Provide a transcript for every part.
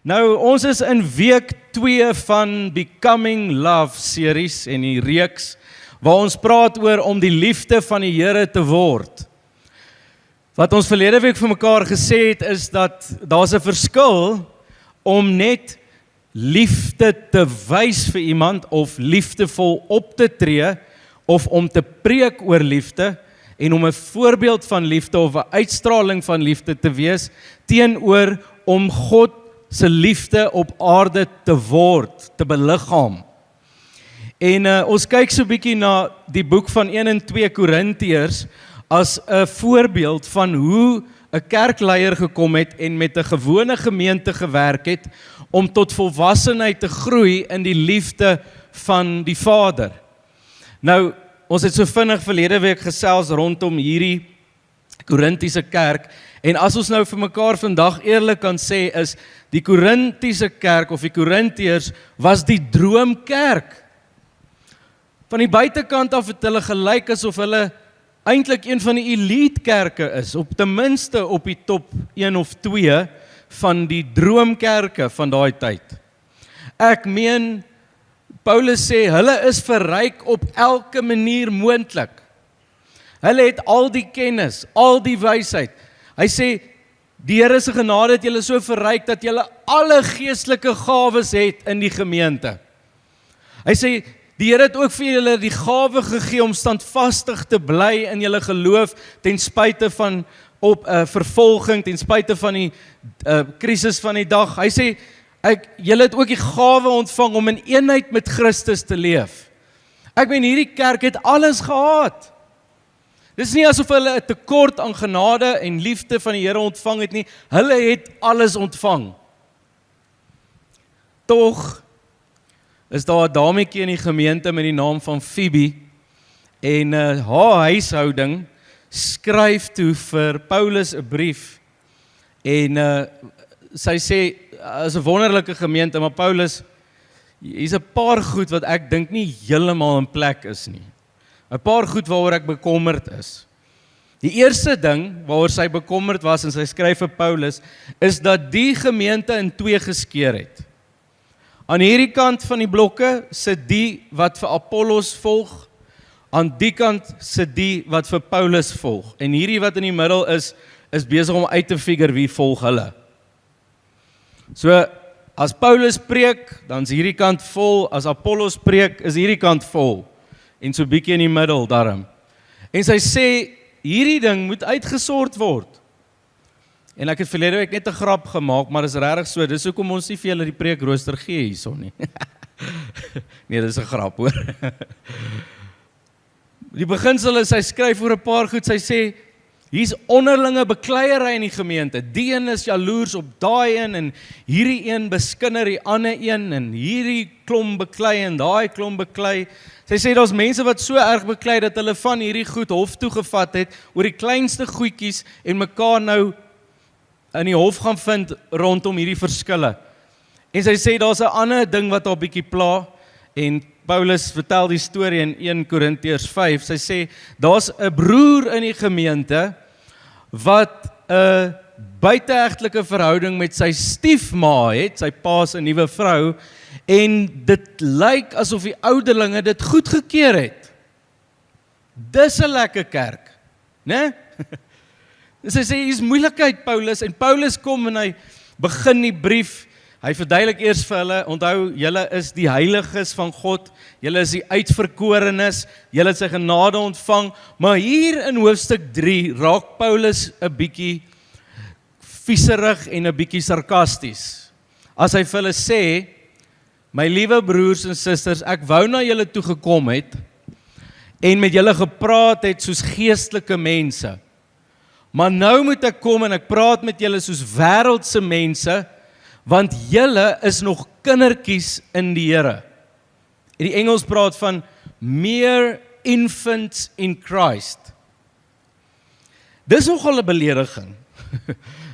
Nou, ons is in week 2 van Becoming Love series en die reeks waar ons praat oor om die liefde van die Here te word. Wat ons verlede week vir mekaar gesê het is dat daar's 'n verskil om net liefde te wys vir iemand of liefdevol op te tree of om te preek oor liefde en om 'n voorbeeld van liefde of 'n uitstraling van liefde te wees teenoor om God se liefde op aarde te word, te beliggaam. En ons kyk so 'n bietjie na die boek van 1 en 2 Korintiërs as 'n voorbeeld van hoe 'n kerkleier gekom het en met 'n gewone gemeente gewerk het om tot volwassenheid te groei in die liefde van die Vader. Nou, ons het so vinnig verlede week gesels rondom hierdie Korintiese kerk, en as ons nou vir mekaar vandag eerlik kan sê, is die Korintiese kerk of die Korintiërs was die droomkerk. Van die buitekant af het hulle gelyk asof hulle eintlik een van die elite kerke is, op ten minste op die top 1 of 2 van die droomkerke van daai tyd. Ek meen, Paulus sê, hulle is verryk op elke manier moontlik. Hulle het al die kennis, al die wysheid. Hy sê, die Here se genade het julle so verryk dat julle alle geestelike gawes het in die gemeente. Hy sê, die Here het ook vir julle die gawe gegee om standvastig te bly in julle geloof ten spyte van vervolging, ten spyte van die krisis van die dag. Hy sê, julle het ook die gawe ontvang om in eenheid met Christus te leef. Ek meen, hierdie kerk het alles gehad. Dis nie asof hulle 'n tekort aan genade en liefde van die Here ontvang het nie. Hulle het alles ontvang. Tog is daar 'n dametjie in die gemeente met die naam van Phoebe, en haar huishouding skryf toe vir Paulus 'n brief, en sy sê, is 'n wonderlike gemeente, maar Paulus, hier's 'n paar goed wat ek dink nie heeltemal in plek is nie. 'n paar goed waaroor ek bekommerd is. Die eerste ding waaroor sy bekommerd was, en sy skryf vir Paulus, is dat die gemeente in 2 geskeur het. Aan hierdie kant van die blokke sit die wat vir Apollos volg, aan die kant sit die wat vir Paulus volg. En hierdie wat in die middel is besig om uit te figure wie volg hulle. So, as Paulus preek, dan is hierdie kant vol, as Apollos preek, is hierdie kant vol. En so bietjie in die middel daarom. En sy sê, hierdie ding moet uitgesort word. En ek het verlede week net 'n grap gemaak, maar is regtig so, dis hoekom ons nie vir julle die preekrooster gee hierson nie. Nee, dis 'n grap hoor. Die beginsel is, sy skryf oor 'n paar goed, sy sê, hier's onderlinge bekleierery in die gemeente. Die een is jaloers op daai een, en hierdie een beskinder die ander een, en hierdie klomp beklei en daai klomp beklei. Sy sê, daar's mense wat so erg beklei dat hulle van hierdie goed hof toegevat het oor die kleinste goedjies en mekaar nou in die hof gaan vind rondom hierdie verskille. En sy sê, daar's 'n ander ding wat haar bietjie pla, en Paulus vertel die storie in 1 Korintiërs 5, sy sê, daar's 'n broer in die gemeente wat 'n buiteegtelike verhouding met sy stiefma het, sy pa se nuwe vrou, en dit lyk asof die ouderlinge dit goedgekeur het. Dis 'n lekker kerk, né? Sy sê, hier's moeilikheid, Paulus, en Paulus kom en hy begin die brief. Hy verduidelik eers vir hulle, onthou, julle is die heiliges van God, julle is die uitverkorenes, julle het sy genade ontvang, maar hier in hoofstuk 3 raak Paulus 'n bietjie vieserig en 'n bietjie sarkasties. As hy vir hulle sê, my liewe broers en susters, ek wou na julle toe gekom het, en met julle gepraat het soos geestelike mense, maar nou moet ek kom en ek praat met julle soos wêreldse mense, want julle is nog kindertjies in die Here. En die Engels praat van mere infants in Christ. Dis nogal 'n belediging.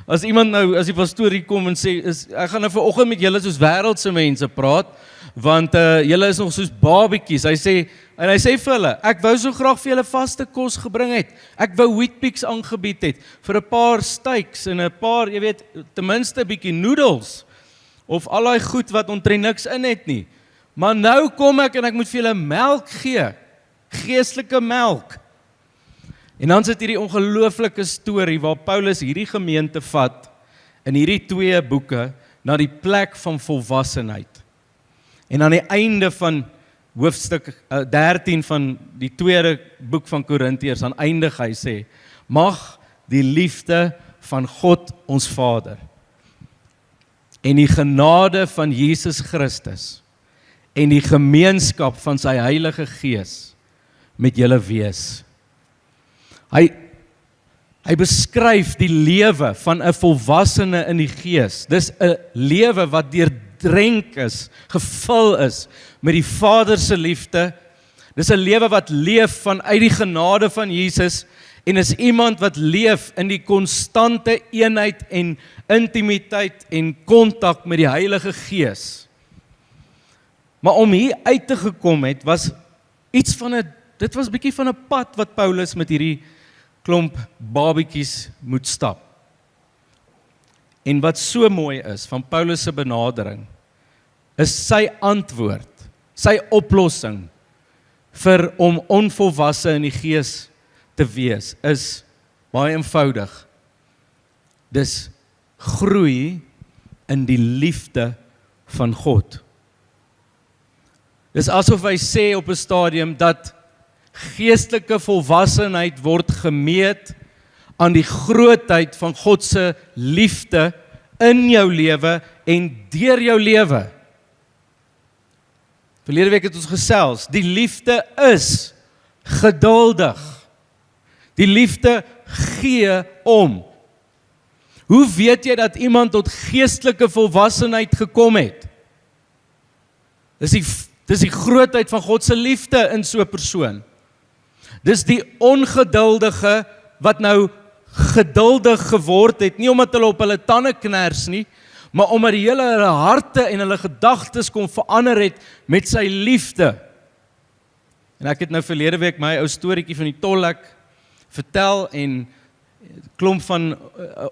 As iemand nou, as die pastoor hier kom en sê, ek gaan nou vanoggend met julle soos wêreldse mense praat, want julle is nog soos babietjies. Hy sê vir hulle, ek wou so graag vir julle vaste kos gebring het. Ek wou Weet-Bix aangebied het vir 'n paar steaks en 'n paar, jy weet, ten minste 'n bietjie noedels of al daai goed wat omtrent niks in het nie. Maar nou kom ek en ek moet vir julle melk gee, geestelike melk. En dan sit hierdie ongelooflike storie waar Paulus hierdie gemeente vat in hierdie 2 boeke na die plek van volwassenheid. En aan die einde van hoofstuk 13 van die 2de boek van Korintiërs, aan eindig hy sê, mag die liefde van God ons Vader en die genade van Jesus Christus en die gemeenskap van sy Heilige Gees met julle wees. Hy beskryf die lewe van 'n volwassene in die Gees. Dis 'n lewe wat deurdrenk is, gevul is met die Vader se liefde. Dis 'n lewe wat leef vanuit die genade van Jesus en is iemand wat leef in die konstante eenheid en intimiteit en kontak met die Heilige Gees. Maar om hier uit te gekom het, was iets van 'n, dit was bietjie van 'n pad wat Paulus met hierdie klomp babetjies moet stap. En wat so mooi is van Paulus se benadering, is sy antwoord, sy oplossing vir om onvolwasse in die Gees te wees, is baie eenvoudig. Dis groei in die liefde van God. Dis asof hy sê op 'n stadium dat geestelike volwassenheid word gemeet aan die grootheid van God se liefde in jou lewe en deur jou lewe. Verlede week het ons gesels, die liefde is geduldig. Die liefde gee om. Hoe weet jy dat iemand tot geestelike volwassenheid gekom het? Dis die grootheid van God se liefde in so 'n persoon. Dis die ongeduldige wat nou geduldig geword het, nie omdat hulle op hulle tande kners nie, maar omdat die hele hulle harte en hulle gedagtes kon verander het met sy liefde. En ek het nou verlede week my ou storieetjie van die tollek vertel en klomp van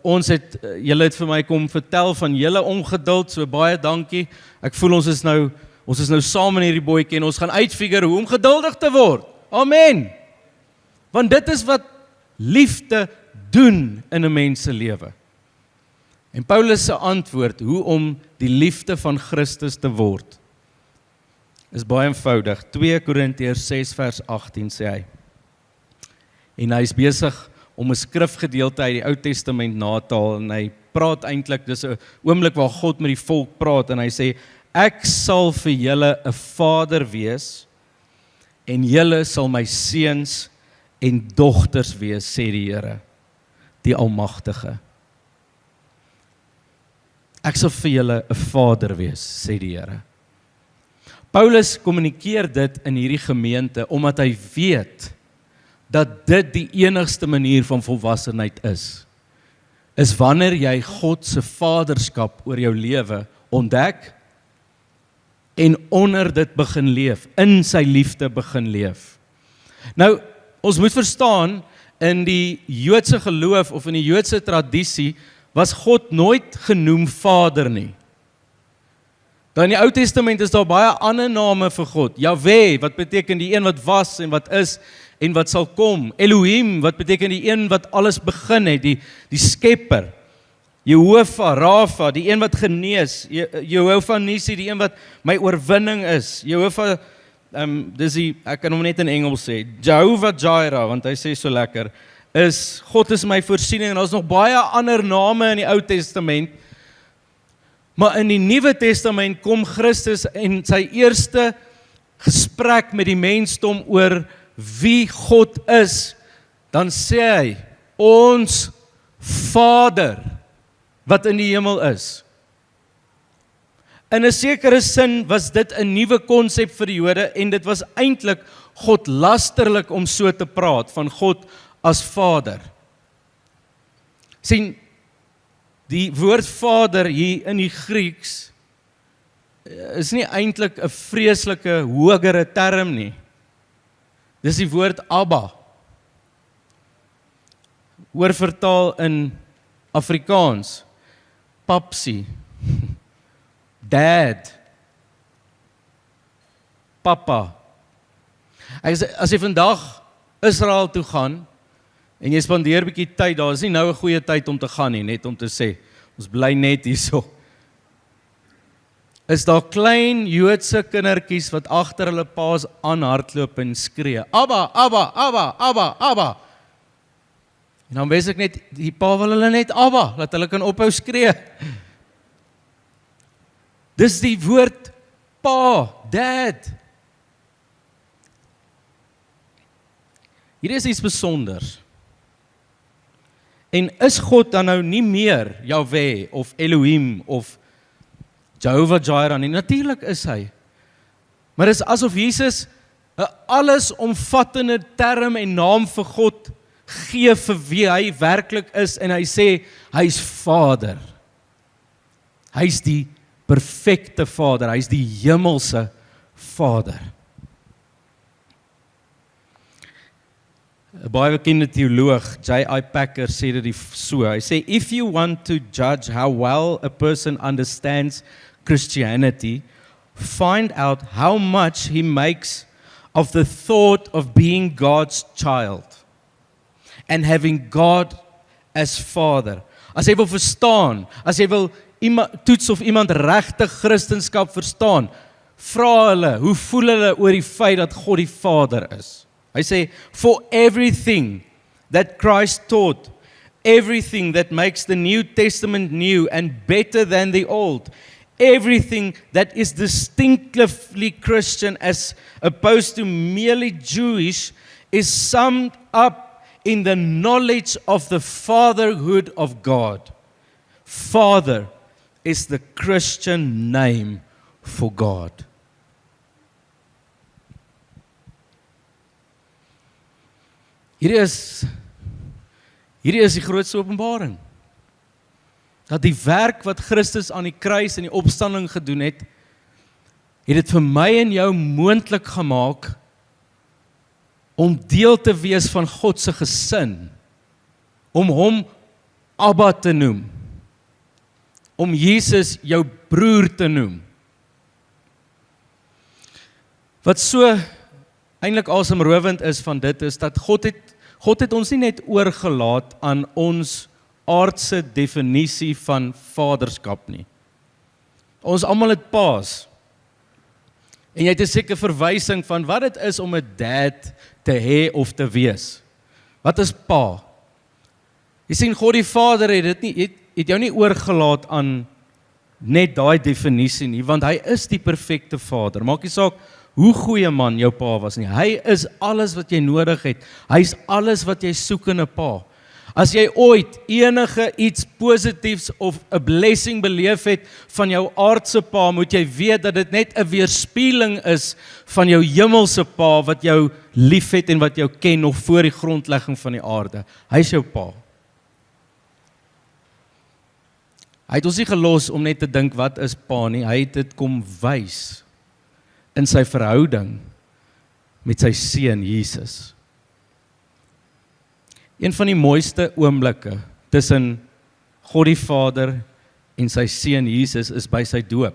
ons het, julle het vir my kom vertel van julle ongeduld, so baie dankie. Ek voel ons is nou saam in hierdie bootjie en ons gaan uitfigure hoe om geduldig te word. Amen. Want dit is wat liefde doen in 'n mens se lewe. En Paulus se antwoord hoe om die liefde van Christus te word is baie eenvoudig. 2 Korintiërs 6 vers 18 sê hy. En hy is besig om 'n skrifgedeelte uit die Ou Testament na te haal en hy praat eintlik, dis 'n oomblik waar God met die volk praat en hy sê, ek sal vir julle 'n vader wees en julle sal my seuns en dogters wees, sê die Here, die Almagtige. Ek sal vir julle 'n vader wees, sê die Here. Paulus kommunikeer dit in hierdie gemeente omdat hy weet dat dit die enigste manier van volwassenheid is wanneer jy God se vaderskap oor jou lewe ontdek en onder dit begin leef, in sy liefde begin leef. Nou, ons moet verstaan, in die Joodse geloof of in die Joodse tradisie was God nooit genoem Vader nie. Dan in die Ou Testament is daar baie ander name vir God. Jahwe, wat beteken die een wat was en wat is en wat sal kom. Elohim, wat beteken die een wat alles begin het, die skepper. Jehovah, Rafa, die een wat genees. Jehovah Nissi, die een wat my oorwinning is. Jehovah, ek kan hom net in Engels sê, Jehovah Jireh, want hy sê so lekker, God is my voorsiening, en daar is nog baie ander name in die Ou Testament, maar in die Nuwe Testament kom Christus en sy eerste gesprek met die mensdom oor wie God is, dan sê hy, ons Vader, wat in die hemel is. In 'n sekere sin was dit 'n nuwe konsep vir die Jode en dit was eintlik godlasterlik om so te praat van God as Vader. Sien, die woord Vader hier in die Grieks is nie eintlik 'n vreeslike hogere term nie. Dis die woord Abba. Oorvertaal in Afrikaans, Papsie, Dad. Papa. As jy vandag Israel toe gaan, en jy spandeer 'n bietjie tyd, daar is nie nou 'n goeie tyd om te gaan nie, net om te sê, ons bly net hierso. Is daar klein Joodse kindertjies wat agter hulle paas aanhardloop en skree, Abba, Abba, Abba, Abba, Abba. En dan wens ek net, die pa wil hulle net Abba, dat hulle kan ophou skree. Dis die woord pa, dad. Hier is iets besonders. En is God dan nou nie meer Yahweh of Elohim of Jehovah Jireh nie? Natuurlik is hy. Maar dit is asof Jesus 'n allesomvattende term en naam vir God gee vir wie hy werklik is en hy sê hy's Vader. Hy's die perfekte Vader, hy's die hemelse Vader. 'n baie bekende teoloog, J.I. Packer, sê dit so. Hy sê, if you want to judge how well a person understands Christianity, find out how much he makes of the thought of being God's child and having God as Father. As jy wil verstaan, as jy wil toets of iemand regtig Christendom verstaan, vra hulle, hoe voel hulle oor die feit dat God die Vader is? Hy sê, for everything that Christ taught, everything that makes the New Testament new and better than the Old, everything that is distinctively Christian as opposed to merely Jewish, is summed up in the knowledge of the fatherhood of God. Father is the Christian name for God. Hierdie is die grootste openbaring. Dat die werk wat Christus aan die kruis en die opstanding gedoen het dit vir my en jou moontlik gemaak om deel te wees van God se gesin, om hom Abba te noem, om Jesus jou broer te noem. Wat so eintlik asemrowend is van dit is dat God het ons nie net oorgelaat aan ons aardse definisie van vaderskap nie. Ons almal het paas. En jy het 'n sekere verwysing van wat dit is om 'n dad te hê of te wees. Wat is pa? Jy sien, God die Vader het jou nie oorgelaat aan net daai definisie nie, want hy is die perfekte Vader. Maak nie saak hoe goeie man jou pa was nie. Hy is alles wat jy nodig het. Hy is alles wat jy soek in 'n pa. As jy ooit enige iets positiefs of 'n blessing beleef het van jou aardse pa, moet jy weet dat dit net 'n weerspieëling is van jou hemelse pa wat jou liefhet en wat jou ken nog voor die grondlegging van die aarde. Hy is jou pa. Hy het ons nie gelos om net te dink wat is pa nie. Hy het dit kom wys in sy verhouding met sy seun Jesus. Een van die mooiste oomblikke tussen God die Vader en sy seun Jesus is by sy doop.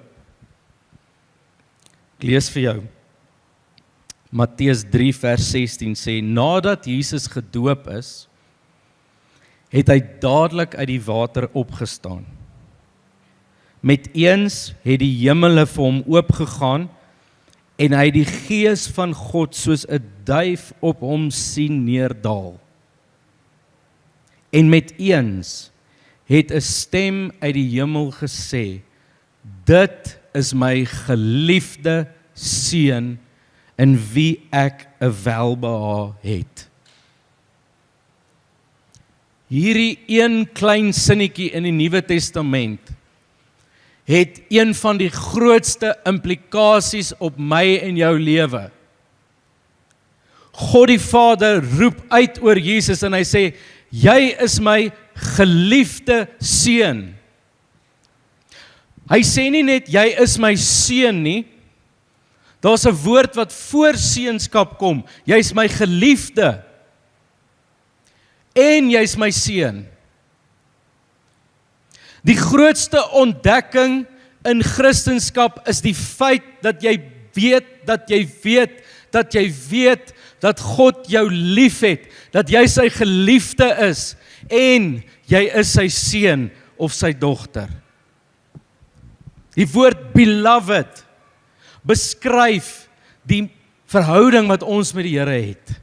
Ek lees vir jou. Matteus 3 vers 16 sê, nadat Jesus gedoop is, het hy dadelik uit die water opgestaan. Met eens het die hemele vir hom oopgegaan en hy die Gees van God soos 'n duif op hom sien neerdal. En met eens het 'n stem uit die hemel gesê, dit is my geliefde seun in wie ek 'n welbehae het. Hierdie een klein sinnetjie in die Nuwe Testament het een van die grootste implikasies op my en jou lewe. God die Vader roep uit oor Jesus en hy sê, jy is my geliefde seun. Hy sê nie net, jy is my seun nie. Daar's 'n woord wat voor seunskap kom. Jy is my geliefde. En jy is my seun. Die grootste ontdekking in Christendom is die feit dat jy weet, dat God jou liefhet, dat jy sy geliefde is, en jy is sy seun of sy dogter. Die woord beloved beskryf die verhouding wat ons met die Here het.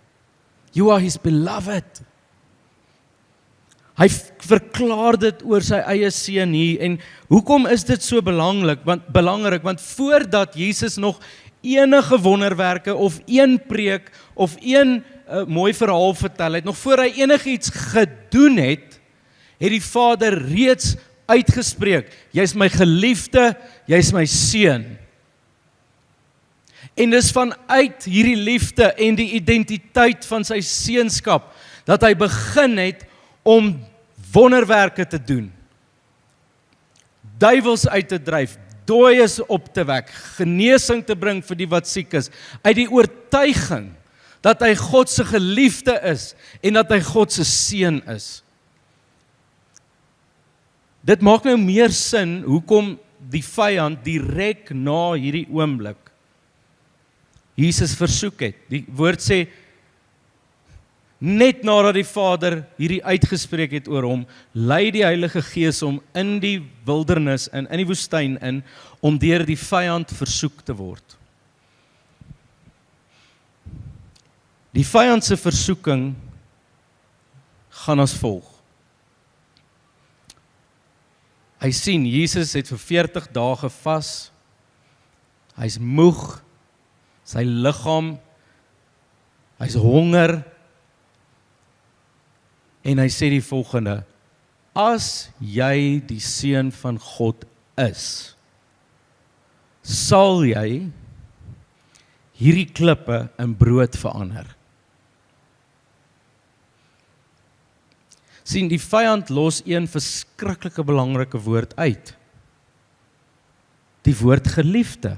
You are his beloved. Hy verklaar dit oor sy eie seun hier, en hoekom is dit so belangrik? Want voordat Jesus nog enige wonderwerke, of een preek, of een mooi verhaal vertel het, nog voor hy enigiets gedoen het, het die Vader reeds uitgespreek, jy is my geliefde, jy is my seun. En dis vanuit hierdie liefde en die identiteit van sy seunskap, dat hy begin het om wonderwerke te doen, duiwels uit te dryf, dooies op te wek, genesing te bring vir die wat siek is, uit die oortuiging dat hy God se geliefde is en dat hy God se seun is. Dit maak nou meer sin hoekom die vyand direk na hierdie oomblik Jesus versoek het. Die woord sê, net nadat die Vader hierdie uitgespreek het oor hom, lei die Heilige Gees hom in die wildernis, in die woestyn in, om deur die vyand versoek te word. Die vyand se versoeking gaan as volg. Hy sien, Jesus het vir 40 dae gevas, hy's moeg, sy liggaam, hy's honger, en hy sê die volgende, as jy die seun van God is, sal jy hierdie klippe in brood verander. Sien, die vyand los een verskriklike belangrike woord uit. Die woord geliefde.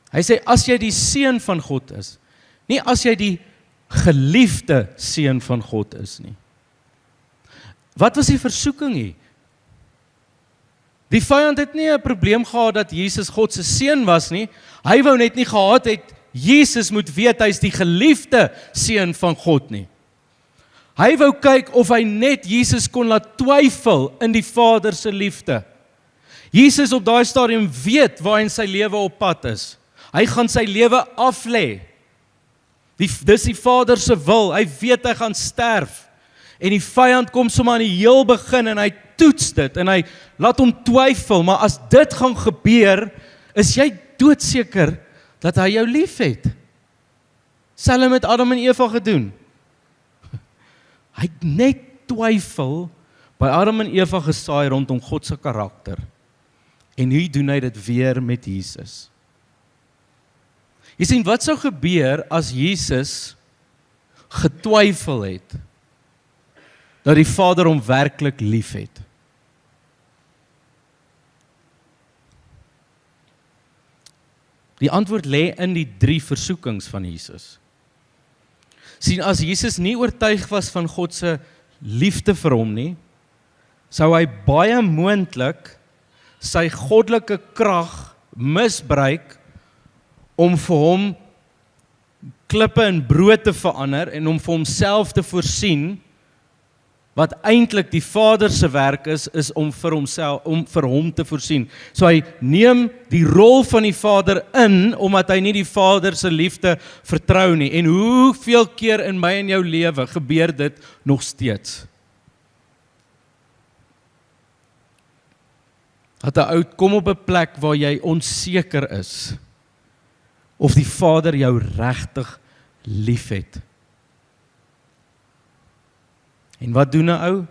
Hy sê, as jy die seun van God is, nie as jy die geliefde seun van God is nie. Wat was die versoeking hier? Die vyand het nie 'n probleem gehad dat Jesus God se seun was nie, hy wou net nie gehad het, Jesus moet weet hy is die geliefde seun van God nie. Hy wou kyk of hy net Jesus kon laat twyfel in die Vader se liefde. Jesus op daai stadium weet waar hy in sy lewe op pad is. Hy gaan sy lewe aflê. Dis die Vader se wil, hy weet hy gaan sterf. En die vyand kom sommer aan die heel begin en hy toets dit en hy laat hom twyfel, maar as dit gaan gebeur, is jy doodseker dat hy jou lief het. Selfs met Adam en Eva gedoen. Hy het net twyfel by Adam en Eva gesaai rondom God se karakter. En hier doen hy dit weer met Jesus. Jy sien, wat sou gebeur as Jesus getwyfel het dat die Vader hom werklik lief het? Die antwoord lê in die 3 versoekings van Jesus. Sien, as Jesus nie oortuig was van God se liefde vir hom nie, sou hy baie moontlik sy goddelike krag misbruik om vir hom klippe in brood te verander en om vir homself te voorsien, wat eintlik die Vader se werk is om vir hom te voorsien. So hy neem die rol van die Vader in, omdat hy nie die Vader se liefde vertrou nie. En hoeveel keer in my en jou lewe gebeur dit nog steeds? Dat 'n ou kom op 'n plek waar jy onseker is, of die Vader jou regtig liefhet. En wat doen 'n ou?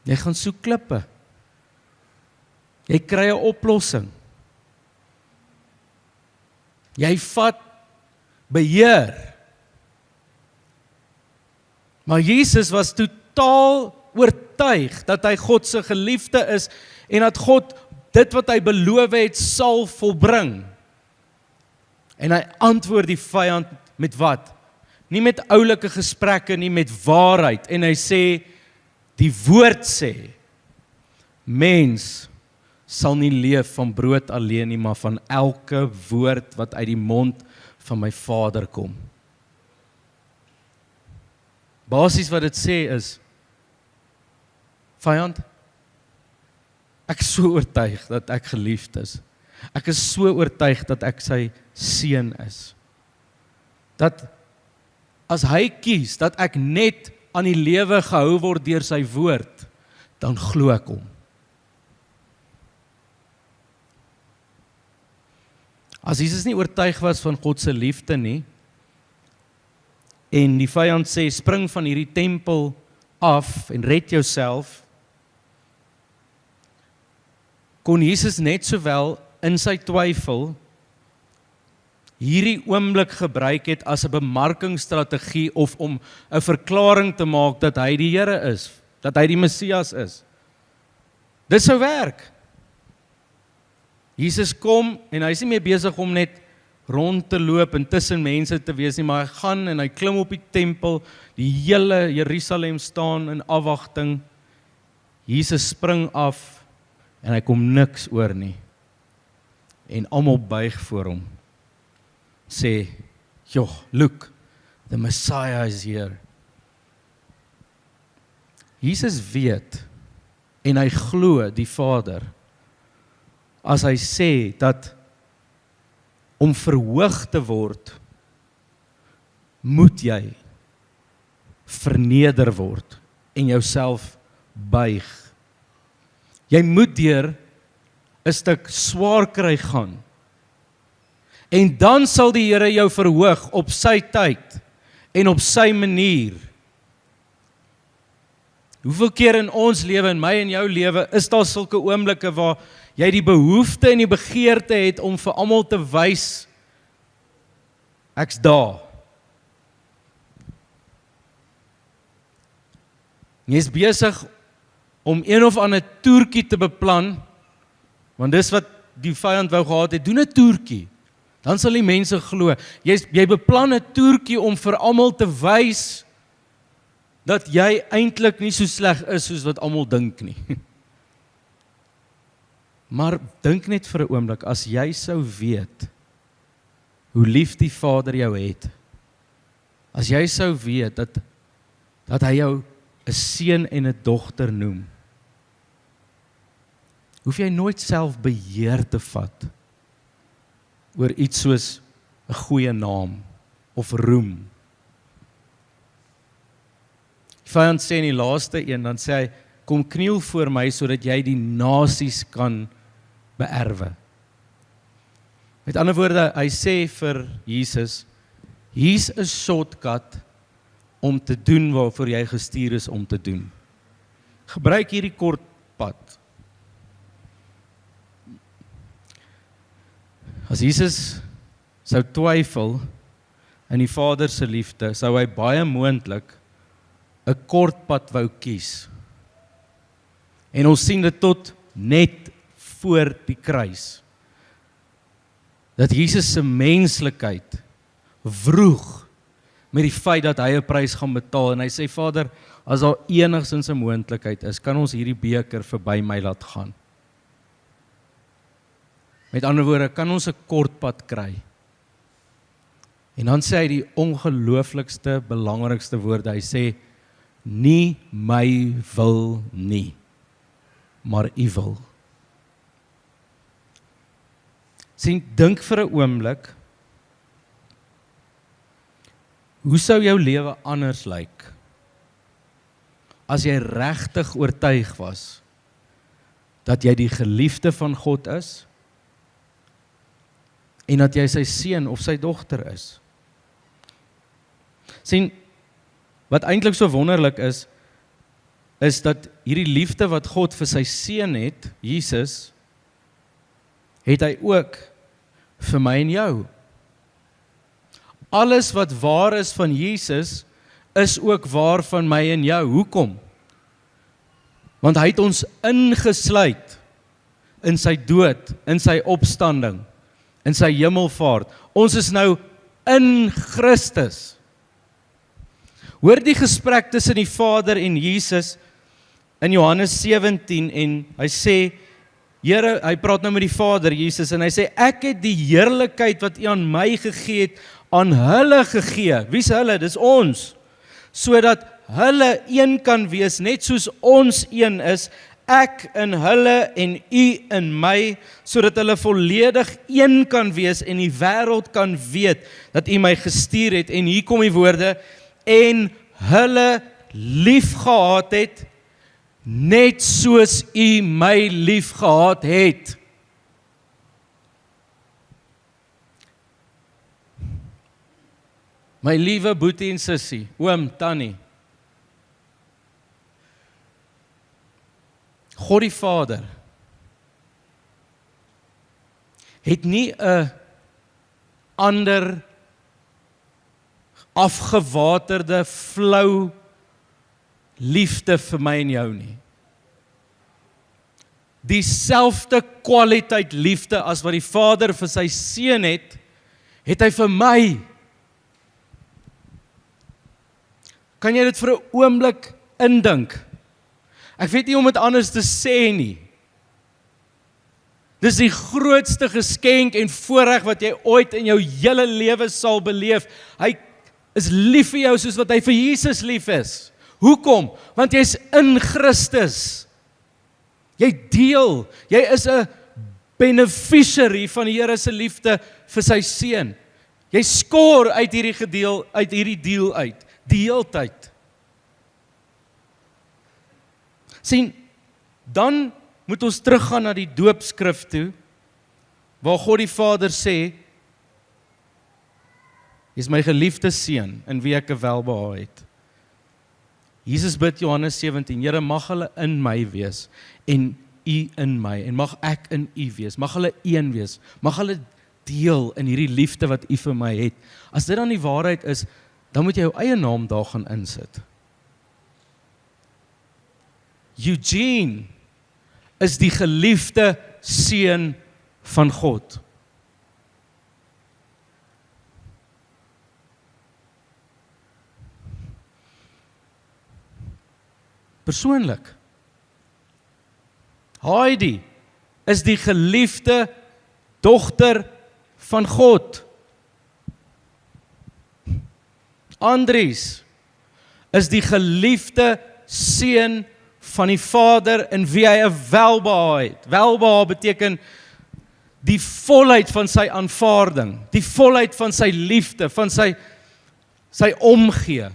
Jy gaan soek klippe. Jy kry 'n oplossing. Jy vat beheer. Maar Jesus was totaal oortuig dat hy God se geliefde is en dat God dit wat hy beloof het sal volbring. En hy antwoord die vyand met wat? Nie met oulike gesprekke nie, met waarheid. En hy sê, die woord sê, Mens sal nie leef van brood alleen nie, maar van elke woord wat uit die mond van my Vader kom. Basies wat dit sê is, vyand, ek is so oortuig dat ek geliefd is. Ek is so oortuig dat ek sy seun is. Dat as hy kies, dat ek net aan die lewe gehou word deur sy woord, dan glo ek hom. As Jesus nie oortuig was van God se liefde nie, en die vyand sê, spring van hierdie tempel af en red jouself, kon Jesus net sowel in sy twyfel hierdie oomblik gebruik het as 'n bemarkingsstrategie of om 'n verklaring te maak dat hy die Here is, dat hy die Messias is. Dit sou werk. Jesus kom en hy is nie meer besig om net rond te loop en tussen mense te wees nie, maar hy gaan en hy klim op die tempel, die hele Jerusalem staan in afwagting. Jesus spring af en hy kom niks oor nie. En almal buig voor hom. Sê, look, the Messiah is here. Jesus weet en hy glo die Vader as hy sê dat om verhoog te word, moet jy verneder word en jouself buig. Jy moet deur 'n stuk swaar kry gaan. En dan sal die Here jou verhoog op sy tyd en op sy manier. Hoeveel keer in ons lewe, in my en jou lewe, is daar sulke oomblikke waar jy die behoefte en die begeerte het om vir almal te wys, ek's daar. Jy is besig om een of ander toertjie te beplan, want dis wat die vyand wou gehad het, doen 'n toertjie, dan sal die mense glo. Jy beplan 'n toertjie om vir almal te wys dat jy eintlik nie so sleg is soos wat almal dink nie. Maar dink net vir 'n oomblik, as jy sou weet hoe lief die Vader jou het, as jy sou weet dat hy jou 'n seun en 'n dogter noem, hoef jy nooit self beheer te vat oor iets soos 'n goeie naam of roem. Die vyand sê in die laaste een, dan sê hy, kom kniel voor my sodat jy die nasies kan beerwe. Met ander woorde, hy sê vir Jesus, hier's 'n shortcut om te doen waarvoor jy gestuur is om te doen. Gebruik hierdie kort pad. As Jesus sou twyfel in die Vader se liefde, sou hy baie moontlik 'n kort pad wou kies. En ons sien dit tot net voor die kruis. Dat Jesus se menslikheid vroeg met die feit dat hy 'n prys gaan betaal en hy sê, Vader, as daar enigstens 'n moontlikheid is, kan ons hierdie beker verby my laat gaan. Met ander woorde, kan ons 'n kort pad kry. En dan sê hy die ongelooflikste, belangrikste woorde. Hy sê, nie my wil nie, maar u wil. Sien, dink vir 'n oomblik, hoe sou jou lewe anders lyk as jy regtig oortuig was dat jy die geliefde van God is en dat jy sy seun of sy dogter is? Sien, wat eintlik so wonderlik is dat hierdie liefde wat God vir sy seun het, Jesus, het hy ook vir my en jou. Alles wat waar is van Jesus, is ook waar van my en jou. Hoekom? Want hy het ons ingesluit in sy dood, in sy opstanding, in sy hemelvaart. Ons is nou in Christus. Hoor die gesprek tussen die Vader en Jesus in Johannes 17 en hy sê, Here, hy praat nou met die Vader, Jesus, en hy sê, ek het die heerlikheid wat U aan my gegee het, aan hulle gegee. Wie's hulle? Dis ons. Sodat hulle een kan wees, net soos ons een is, ek in hulle en U in my, sodat hulle volledig een kan wees en die wêreld kan weet dat U my gestuur het. En hier kom die woorde, en hulle lief gehad het, net soos U my lief gehad het. My liewe boetie en sussie, oom, tannie, God die Vader het nie 'n ander afgewaterde, flou liefde vir my en jou nie. Dieselfde kwaliteit liefde as wat die Vader vir sy seun het, het hy vir my. Kan jy dit vir 'n oomblik indink? Ek weet nie om dit anders te sê nie. Dis die grootste geskenk en voorreg wat jy ooit in jou hele lewe sal beleef. Hy is lief vir jou soos wat hy vir Jesus lief is. Hoekom? Want jy's in Christus. Jy deel, jy is 'n beneficiary van die Here se liefde vir sy seun. Jy skoor uit hierdie deel uit, die heeltyd. Sien, dan moet ons teruggaan na die doopskrif toe, waar God die Vader sê, Jy is my geliefde seun, in wie ek 'n welbehae het. Jesus bid Johannes 17, Here, mag hulle in my wees, en U in my, en mag ek in U wees, mag hulle een wees, mag hulle deel in hierdie liefde wat U vir my het. As dit dan die waarheid is, dan moet jy jou eie naam daar gaan insit. Eugene is die geliefde seun van God. Persoonlik. Heidi is die geliefde dogter van God. Andries is die geliefde seun van die Vader in wie hy 'n welbehae het. Welbehae beteken die volheid van sy aanvaarding, die volheid van sy liefde, van sy omgee.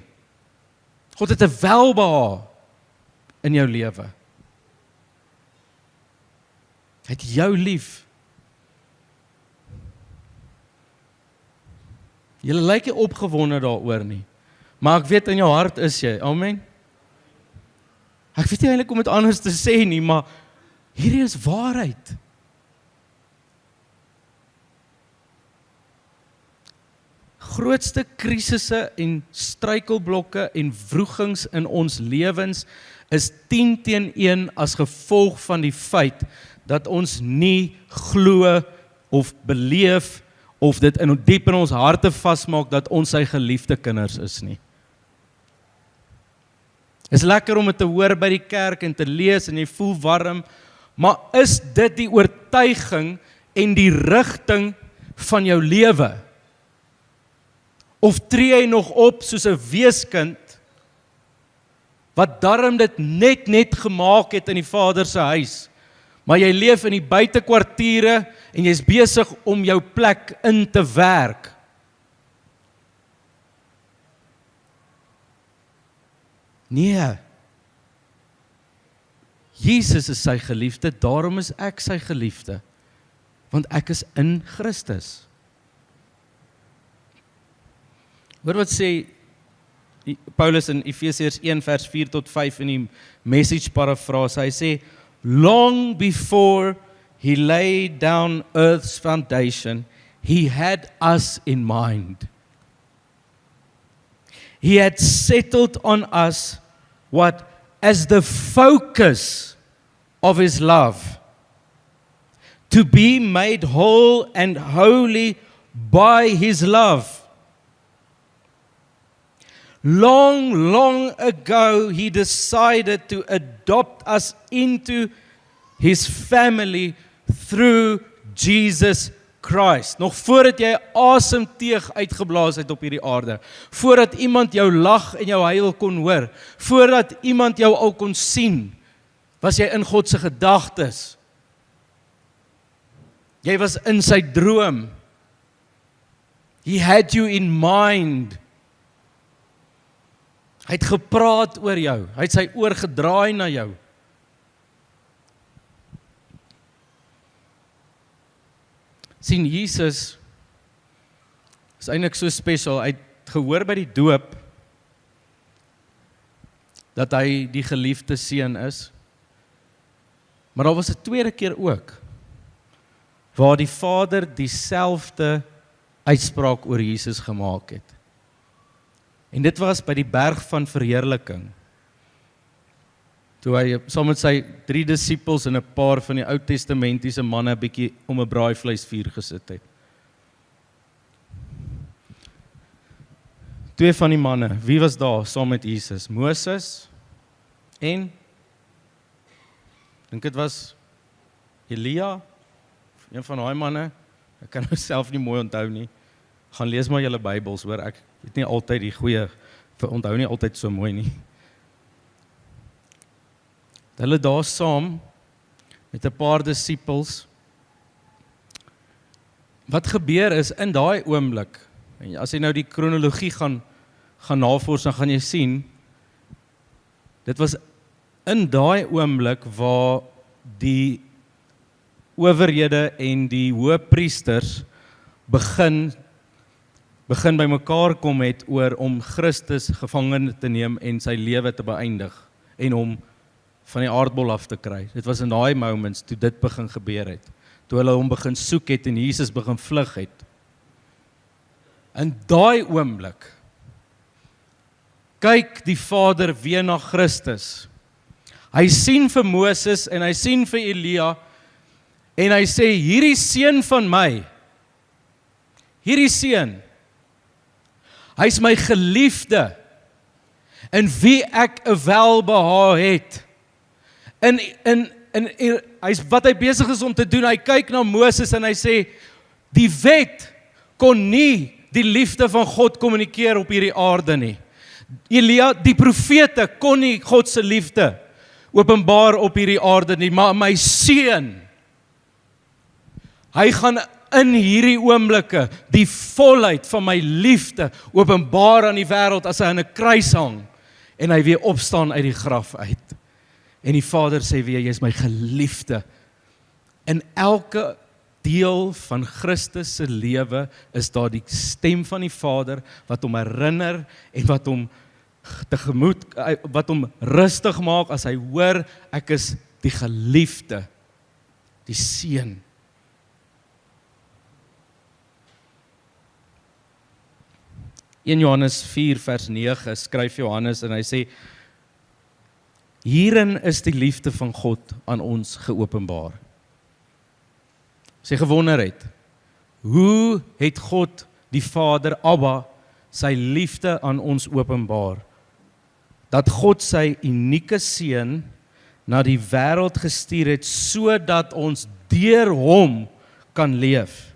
God het 'n welbehae in jou lewe. Hy het jou lief. Julle lyk nie opgewonde daaroor nie, maar ek weet in jou hart is jy, amen. Ek weet nie eintlik om dit anders te sê nie, maar hierdie is waarheid. Grootste krisisse en struikelblokke en wrogings in ons lewens is 10-1 as gevolg van die feit dat ons nie glo of beleef of dit diep in ons harte vasmaak dat ons sy geliefde kinders is nie. Is lekker om dit te hoor by die kerk en te lees en jy voel warm, maar is dit die oortuiging en die rigting van jou lewe? Of tree jy nog op soos 'n weeskind wat darm dit net gemaak het in die Vader se huis, maar jy leef in die buitekwartiere en jy's besig om jou plek in te werk? Nee. Jesus is sy geliefde, daarom is ek sy geliefde, want ek is in Christus. Hoor wat sê Paulus in Efesiërs 1 vers 4 tot 5 in die Message parafrase. Hy sê, long before he laid down earth's foundation, he had us in mind. He had settled on us what as the focus of his love, to be made whole and holy by his love. Long ago, He decided to adopt us into His family through Jesus Christ. Nog voordat jy asemteug uitgeblaas het op hierdie aarde, voordat iemand jou lag en jou huil kon hoor, voordat iemand jou al kon sien, was jy in God se gedagtes. Jy was in sy droom. He had you in mind. Hy het gepraat oor jou. Hy het sy oor gedraai na jou. Sien, Jesus is eintlik so spesiaal. Hy het gehoor by die doop dat hy die geliefde seun is. Maar daar was 'n tweede keer ook waar die Vader dieselfde uitspraak oor Jesus gemaak het. En dit was by die berg van verheerliking. Toe hy saam met sy 3 disippels en 'n paar van die Ou Testamentiese manne 'n bietjie om 'n braaivleisvuur gesit het. 2 van die manne, wie was daar saam met Jesus? Moses en dink dit was Elia, een van daai manne. Ek kan myself nie mooi onthou nie. Gaan lees maar julle Bybels, hoor. Ek weet nie altyd die goeie, onthou nie altyd so mooi nie. Hulle daar saam met 'n paar disippels. Wat gebeur is in daai oomblik, en as jy nou die kronologie gaan navors, dan gaan jy sien, dit was in daai oomblik waar die owerhede en die hoëpriesters begin bymekaar kom het oor om Christus gevange te neem en sy lewe te beëindig en hom van die aardbol af te kry. Dit was in daai moments toe dit begin gebeur het. Toe hulle hom begin soek het en Jesus begin vlug het. In daai oomblik kyk die Vader weer na Christus. Hy sien vir Moses en hy sien vir Elia en hy sê, hierdie seun van my, hierdie seun, hy's my geliefde, in wie ek 'n welbehae het. Wat hy besig is om te doen, hy kyk na Moses en hy sê, die wet kon nie die liefde van God kommunikeer op hierdie aarde nie. Elia, die profete kon nie God se liefde openbaar op hierdie aarde nie, maar my seun, hy gaan in hierdie oomblikke die volheid van my liefde openbaar aan die wêreld as hy aan 'n kruis hang en hy weer opstaan uit die graf uit. En die Vader sê weer, jy is my geliefde. In elke deel van Christus se lewe is daar die stem van die Vader wat hom herinner en wat hom rustig maak as hy hoor, ek is die geliefde, die seun. In Johannes 4 vers 9 skryf Johannes en hy sê, hierin is die liefde van God aan ons geopenbaar. As jy gewonder het, hoe het God die Vader Abba sy liefde aan ons openbaar? Dat God sy unieke seun na die wêreld gestuur het, sodat ons deur hom kan leef.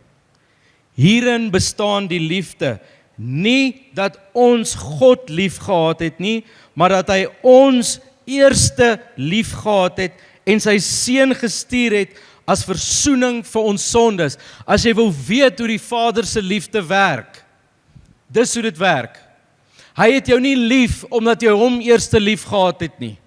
Hierin bestaan die liefde, nie dat ons God lief gehad het nie, maar dat hy ons eerste lief gehad het en sy seun gestuur het as versoening vir ons sondes. As jy wil weet hoe die Vader se liefde werk, dis hoe dit werk. Hy het jou nie lief omdat jy hom eerste lief gehad het nie.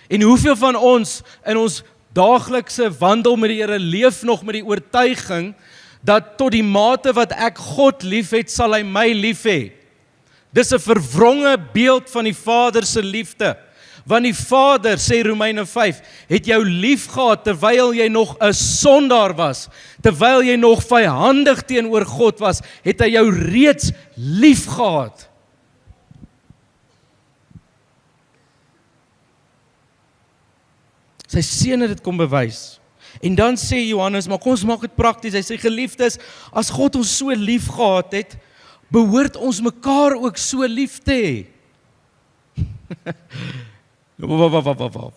En hoeveel van ons in ons daaglikse wandel met die Here leef nog met die oortuiging dat tot die mate wat ek God lief het, sal hy my lief hê. Dis 'n verwronge beeld van die Vader se liefde. Want die Vader, sê Romeine 5, het jou lief gehad terwyl jy nog 'n sondaar was, terwyl jy nog vyhandig teenoor God was, het hy jou reeds lief gehad. Sy seun het dit kom bewys. En dan sê Johannes, maar kom ons maak dit prakties. Hy sê, geliefdes, as God ons so lief gehad het, behoort ons mekaar ook so lief te hê.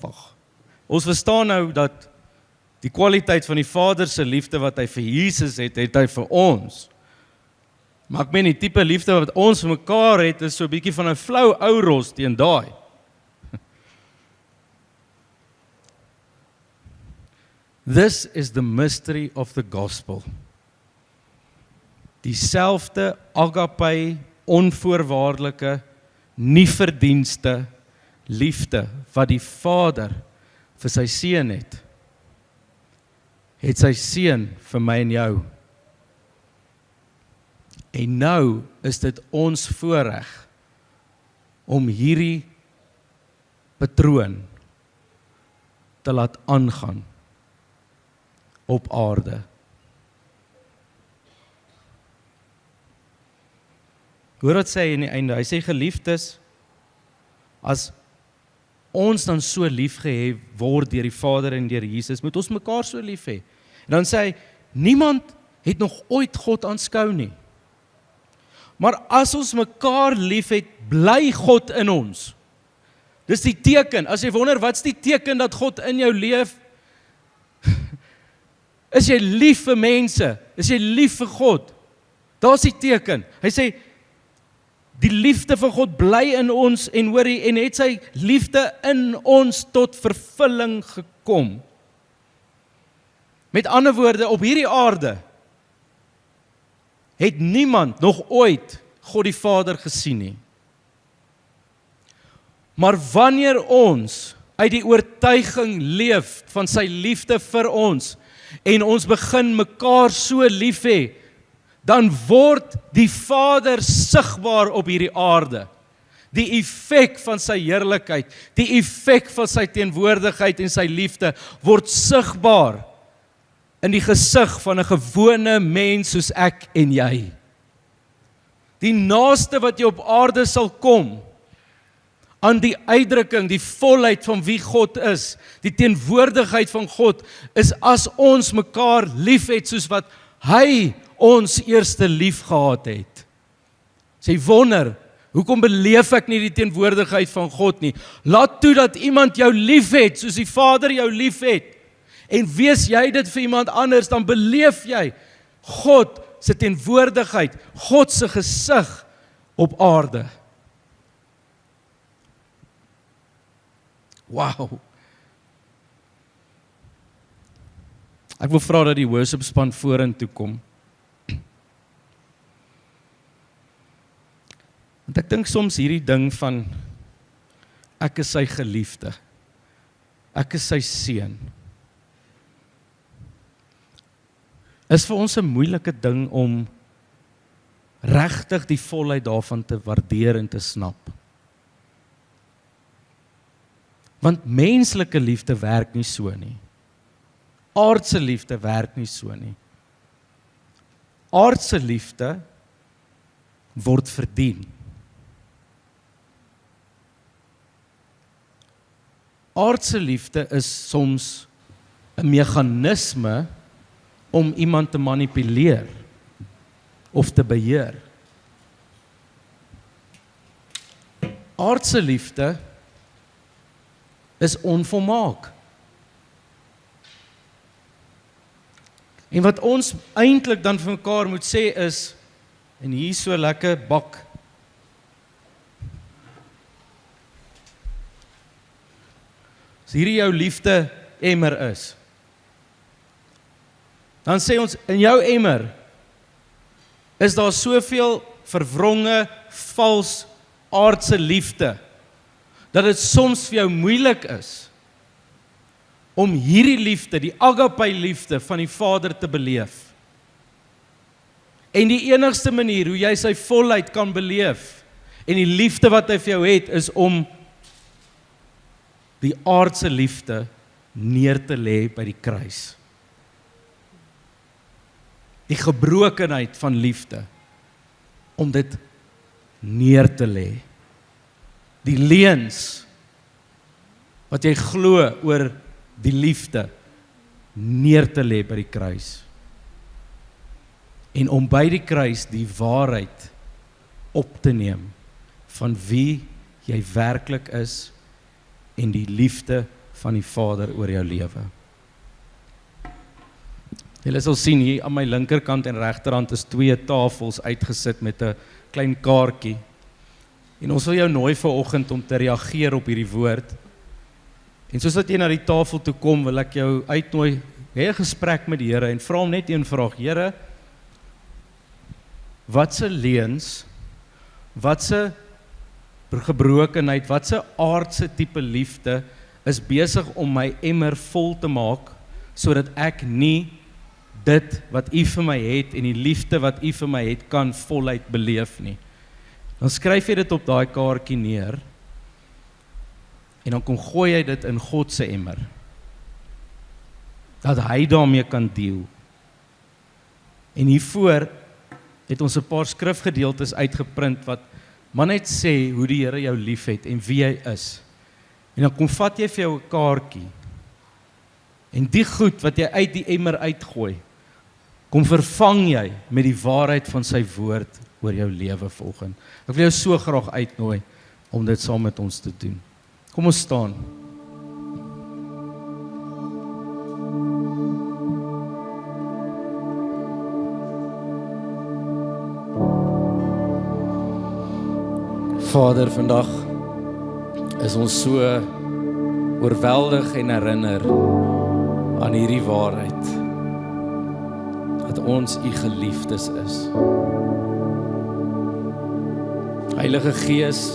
Wag. Ons verstaan nou dat die kwaliteit van die Vader se liefde wat hy vir Jesus het, het hy vir ons. Maar ek meen die tipe liefde wat ons vir mekaar het, is so 'n bietjie van 'n flou ou ros teen daai. This is the mystery of the gospel. Dieselfde agape, onvoorwaardelike, nie verdienste liefde wat die Vader vir sy seun het sy seun vir my en jou. En nou is dit ons voorreg om hierdie patroon te laat aangaan op aarde. Hoor wat sê hy in die einde, hy sê geliefdes, as ons dan so lief gehê word deur die Vader en deur Jesus, moet ons mekaar so lief hê. En dan sê hy, niemand het nog ooit God aanskou nie. Maar as ons mekaar lief het, bly God in ons. Dis die teken, as jy wonder, wat's die teken dat God in jou leef? Is jy lief vir mense? Is jy lief vir God? Daar's die teken. Hy sê, die liefde van God bly in ons en hoorie, en het sy liefde in ons tot vervulling gekom. Met ander woorde, op hierdie aarde het niemand nog ooit God die Vader gesien nie. Maar wanneer ons uit die oortuiging leef van sy liefde vir ons en ons begin mekaar so lief hê, dan word die Vader sigbaar op hierdie aarde. Die effek van sy heerlikheid, die effek van sy teenwoordigheid en sy liefde word sigbaar in die gesig van 'n gewone mens soos ek en jy. Die naaste wat jy op aarde sal kom aan die uitdrukking, die volheid van wie God is, die teenwoordigheid van God, is as ons mekaar lief het soos wat hy ons eerste lief gehad het. Sy wonder, hoekom beleef ek nie die teenwoordigheid van God nie? Laat toe dat iemand jou lief het, soos die Vader jou lief het, en wees jy dit vir iemand anders, dan beleef jy God se teenwoordigheid, God se gesig op aarde. Wow. Ek wil vra dat die worship span vorentoe kom. Want ek dink soms hierdie ding van ek is sy geliefde, ek is sy seun, is vir ons 'n moeilike ding om regtig die volheid daarvan te waardeer en te snap. Want menslike liefde werk nie so nie. Aardse liefde werk nie so nie. Aardse liefde word verdien. Aardse liefde is soms 'n meganisme om iemand te manipuleer of te beheer. Aardse liefde is onvolmaak. En wat ons eintlik dan vir mekaar moet sê is, en hier so lekker bak, as hierdie jou liefde emmer is, dan sê ons, in jou emmer is daar soveel verwronge, vals, aardse liefde, dat dit soms vir jou moeilik is om hierdie liefde, die agape liefde van die Vader te beleef. En die enigste manier hoe jy sy volheid kan beleef, en die liefde wat hy vir jou het, is om die aardse liefde neer te lê by die kruis. Die gebrokenheid van liefde, om dit neer te lê. Die leuns wat jy glo oor die liefde neer te lê by die kruis. En om by die kruis die waarheid op te neem van wie jy werklik is en die liefde van die Vader oor jou lewe. Julle sal sien hier aan my linkerkant en regterhand is 2 tafels uitgesit met 'n klein kaartjie. En ons wil jou nooi vanoggend om te reageer op hierdie woord. En soos dat jy na die tafel toe kom, wil ek jou uitnooi, hê 'n gesprek met die Here en vra hom net een vraag. Here, watse leuns, watse gebrokenheid, watse aardse tipe liefde is besig om my emmer vol te maak, sodat ek nie dit wat U vir my het en die liefde wat U vir my het kan voluit beleef nie. Dan skryf jy dit op daai kaartjie neer en dan kom gooi jy dit in God se emmer. Dat hy daarmee kan deel. En hiervoor het ons 'n paar skrifgedeeltes uitgeprint wat maar net sê hoe die Here jou liefhet en wie hy is. En dan kom vat jy vir jou 'n kaartjie. En die goed wat jy uit die emmer uitgooi, kom vervang jy met die waarheid van sy woord oor jou lewe volgens. Ek wil jou so graag uitnooi om dit saam met ons te doen. Kom ons staan. Vader, vandag is ons so oorweldig en herinner aan hierdie waarheid, dat ons U geliefdes is. Heilige Gees,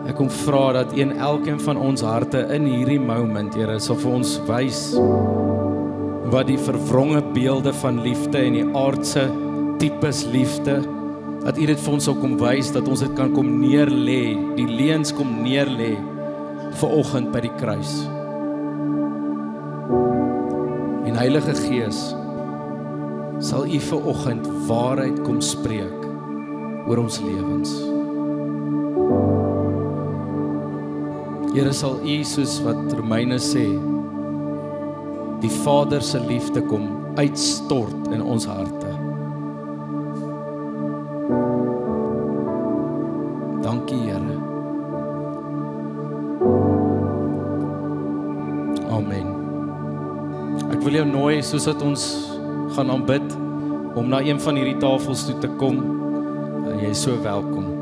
ek kom vra dat U in elkeen van ons harte in hierdie moment, Here, sal vir ons wys wat die verwronge beelde van liefde en die aardse tipes liefde, dat U dit vir ons sal kom wys, dat ons dit kan kom neerlê, die leuns kom neerlê vanoggend by die kruis. En Heilige Gees, sal U vanoggend waarheid kom spreek oor ons lewens. Here, sal U, soos wat Romeine sê, die Vader se liefde kom uitstort in ons harte. Dankie, Here. Amen. Ek wil jou nooi, soos dat ons gaan aanbid, om na een van hierdie tafels toe te kom. Jy is so welkom.